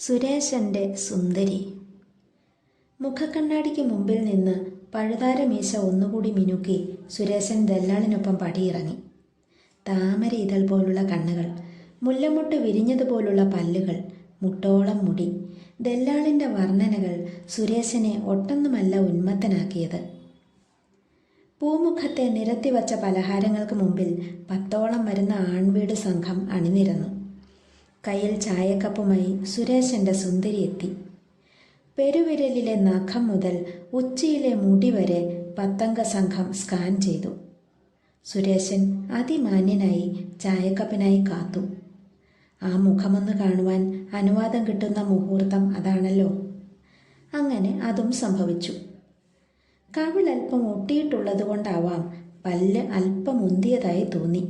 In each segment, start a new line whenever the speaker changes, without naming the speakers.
സുരേശൻ്റെ സുന്ദരി. മുഖക്കണ്ണാടിക്ക് മുമ്പിൽ നിന്ന് പഴുതാര മീശ ഒന്നുകൂടി മിനുക്കി സുരേശൻ ദല്ലാളിനൊപ്പം പടിയിറങ്ങി. താമര ഇതൾ പോലുള്ള കണ്ണുകൾ, മുല്ലമുട്ട് വിരിഞ്ഞതുപോലുള്ള പല്ലുകൾ, മുട്ടോളം മുടി. ദല്ലാളിൻ്റെ വർണ്ണനകൾ സുരേശനെ ഒട്ടൊന്നുമല്ല ഉന്മത്തനാക്കിയത്. പൂമുഖത്തെ നിരത്തിവച്ച പലഹാരങ്ങൾക്ക് മുമ്പിൽ 10ഓളം വരുന്ന ആൺവീട് സംഘം അണിനിരന്നു. കയ്യിൽ ചായക്കപ്പുമായി സുരേശൻ്റെ സുന്ദരി എത്തി. പെരുവിരലിലെ നഖം മുതൽ ഉച്ചിയിലെ മുടി വരെ 10 സംഘം സ്കാൻ ചെയ്തു. സുരേശൻ അതിമാന്യനായി ചായക്കപ്പിനായി കാത്തു. ആ മുഖമൊന്ന് കാണുവാൻ അനുവാദം കിട്ടുന്ന മുഹൂർത്തം അതാണല്ലോ. അങ്ങനെ അതും സംഭവിച്ചു. കവിളൽപ്പം ഒട്ടിയിട്ടുള്ളതുകൊണ്ടാവാം പല്ല് അല്പം ഉന്തിയതായി തോന്നി.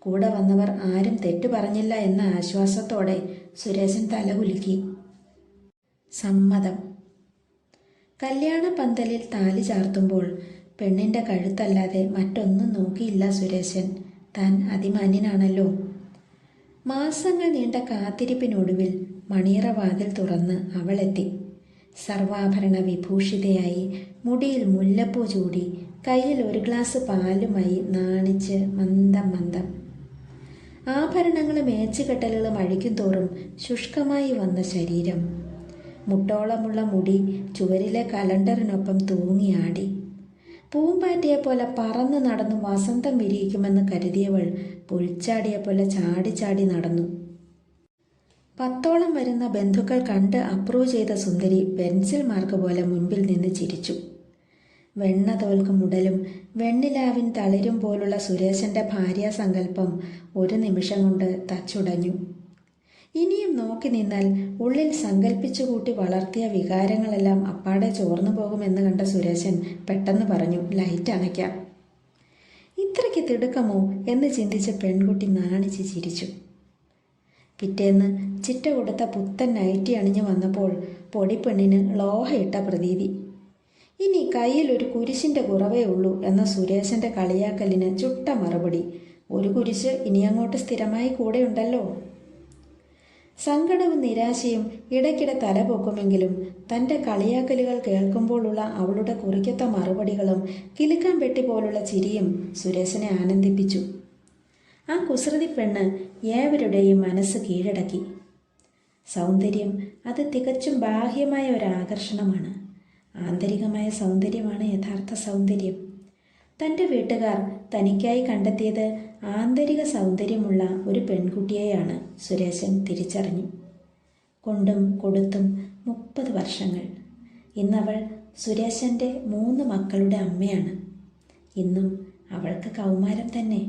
കൂടെ വന്നവർ ആരും തെറ്റു പറഞ്ഞില്ല എന്ന ആശ്വാസത്തോടെ സുരേശൻ തലകുലുക്കി. സമ്മതം. കല്യാണ പന്തലിൽ താലി ചാർത്തുമ്പോൾ പെണ്ണിൻ്റെ കഴുത്തല്ലാതെ മറ്റൊന്നും നോക്കിയില്ല സുരേശൻ. താൻ അതിമാന്യനാണല്ലോ. മാസങ്ങൾ നീണ്ട കാത്തിരിപ്പിനൊടുവിൽ മണിയറ വാതിൽ തുറന്ന് അവളെത്തി. സർവാഭരണ വിഭൂഷിതയായി, മുടിയിൽ മുല്ലപ്പൂ ചൂടി, കയ്യിൽ ഒരു ഗ്ലാസ് പാലുമായി നാണിച്ച് മന്ദം മന്ദം. ആഭരണങ്ങളും ഏച്ചുകെട്ടലുകളും അഴിക്കും തോറും ശുഷ്കമായി വന്ന ശരീരം. മുട്ടോളമുള്ള മുടി ചുവരിലെ കലണ്ടറിനൊപ്പം തൂങ്ങിയാടി. പൂമ്പാറ്റയെപ്പോലെ പറന്നു നടന്നു വസന്തം വിരിയിക്കുമെന്ന് കരുതിയവൾ പുൽച്ചാടിയെപ്പോലെ ചാടി ചാടി നടന്നു. 10ഓളം വരുന്ന ബന്ധുക്കൾ കണ്ട് അപ്രൂവ് ചെയ്ത സുന്ദരി പെൻസിൽ മാർക്ക് പോലെ മുൻപിൽ നിന്ന് ചിരിച്ചു. വെണ്ണ തോൽക്കും ഉടലും വെണ്ണിലാവിൻ തളിരും പോലുള്ള സുരേശൻ്റെ ഭാര്യാസങ്കല്പം ഒരു നിമിഷം കൊണ്ട് തച്ചുടഞ്ഞു. ഇനിയും നോക്കി നിന്നാൽ ഉള്ളിൽ സങ്കല്പിച്ചുകൂട്ടി വളർത്തിയ വികാരങ്ങളെല്ലാം അപ്പാടെ ചോർന്നു പോകുമെന്ന് കണ്ട സുരേശൻ പെട്ടെന്ന് പറഞ്ഞു, ലൈറ്റ് അണയ്ക്കാം. ഇത്രയ്ക്ക് തിടുക്കമോ എന്ന് ചിന്തിച്ച് പെൺകുട്ടി നാണിച്ച് ചിരിച്ചു. പിറ്റേന്ന് ചിറ്റ കൊടുത്ത പുത്തൻ നൈറ്റി അണിഞ്ഞു വന്നപ്പോൾ പൊടിപ്പെണ്ണിന് ലോഹയിട്ട പ്രതീതി. ഇനി കയ്യിൽ ഒരു കുരിശിൻ്റെ കുറവേ ഉള്ളൂ എന്ന സുരേശൻ്റെ കളിയാക്കലിന് ചുട്ട മറുപടി, ഒരു കുരിശ് ഇനിയങ്ങോട്ട് സ്ഥിരമായി കൂടെയുണ്ടല്ലോ. സങ്കടവും നിരാശയും ഇടയ്ക്കിടെ തലപൊക്കുമെങ്കിലും തൻ്റെ കളിയാക്കലുകൾ കേൾക്കുമ്പോഴുള്ള അവളുടെ കുറിക്കത്ത മറുപടികളും കിലുക്കാൻ പെട്ടി പോലുള്ള ചിരിയും സുരേശനെ ആനന്ദിപ്പിച്ചു. ആ കുസൃതി പെണ്ണ് ഏവരുടെയും മനസ്സ് കീഴടക്കി. സൗന്ദര്യം അത് തികച്ചും ബാഹ്യമായ ഒരു ആകർഷണമാണ്. ആന്തരികമായ സൗന്ദര്യമാണ് യഥാർത്ഥ സൗന്ദര്യം. തൻ്റെ വീട്ടുകാർ തനിക്കായി കണ്ടെത്തിയത് ആന്തരിക സൗന്ദര്യമുള്ള ഒരു പെൺകുട്ടിയെയാണ് സുരേശൻ തിരിച്ചറിഞ്ഞു. കൊണ്ടും കൊടുത്തും 30 വർഷങ്ങൾ. ഇന്നവൾ സുരേശൻ്റെ 3 മക്കളുടെ അമ്മയാണ്. ഇന്നും അവൾക്ക് കൗമാരം തന്നെ.